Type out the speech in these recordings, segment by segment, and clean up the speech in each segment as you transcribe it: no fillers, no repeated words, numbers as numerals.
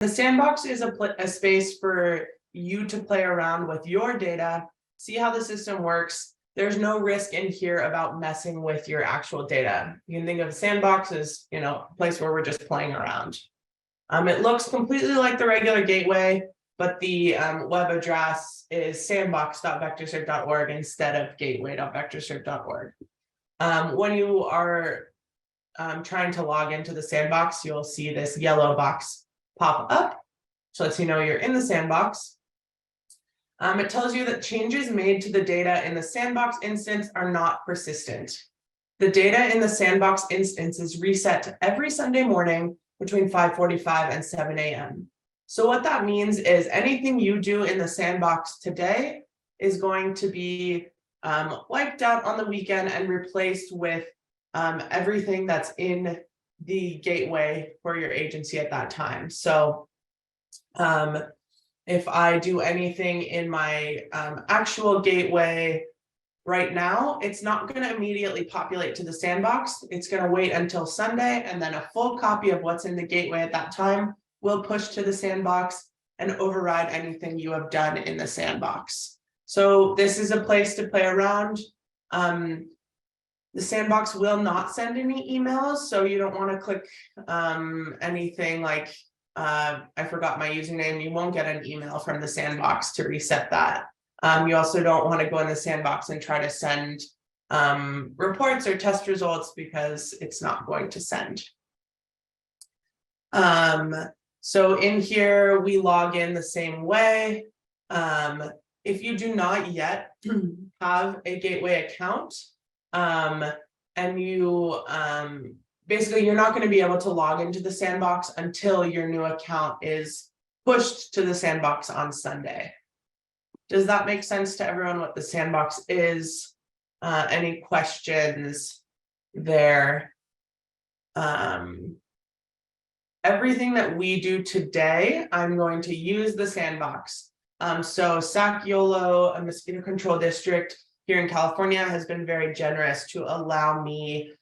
The sandbox is a space for you to play around with your data, see how the system works. There's no risk in here about messing with your actual data. You can think of a sandbox as, a place where we're just playing around. It looks completely like the regular gateway, but the web address is sandbox.vectorsearch.org instead of gateway.vectorsearch.org. When you are trying to log into the sandbox, you'll see this yellow box pop up. So lets you know you're in the sandbox. It tells you that changes made to the data in the sandbox instance are not persistent. The data in the sandbox instance is reset every Sunday morning between 5:45 and 7 a.m. So what that means is anything you do in the sandbox today is going to be wiped out on the weekend and replaced with everything that's in the gateway for your agency at that time. So if I do anything in my actual gateway right now, it's not going to immediately populate to the sandbox. It's going to wait until Sunday, and then a full copy of what's in the gateway at that time will push to the sandbox and override anything you have done in the sandbox. So this is a place to play around. The sandbox will not send any emails, so you don't want to click anything like I forgot my username. You won't get an email from the sandbox to reset that. You also don't want to go in the sandbox and try to send reports or test results because it's not going to send. So in here, we log in the same way. If you do not yet have a gateway account, and you basically you're not going to be able to log into the sandbox until your new account is pushed to the sandbox on Sunday. Does that make sense to everyone what the sandbox is? Any questions there? Everything that we do today, I'm going to use the sandbox. So Sac-Yolo, a mosquito control district here in California, has been very generous to allow me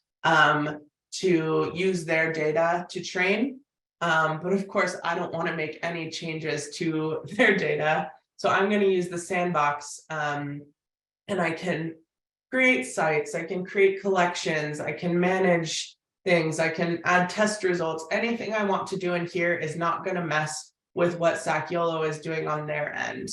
to use their data to train. But of course, I don't want to make any changes to their data. So I'm going to use the sandbox, and I can create sites, I can create collections, I can manage things, I can add test results. Anything I want to do in here is not going to mess with what Sac-Yolo is doing on their end.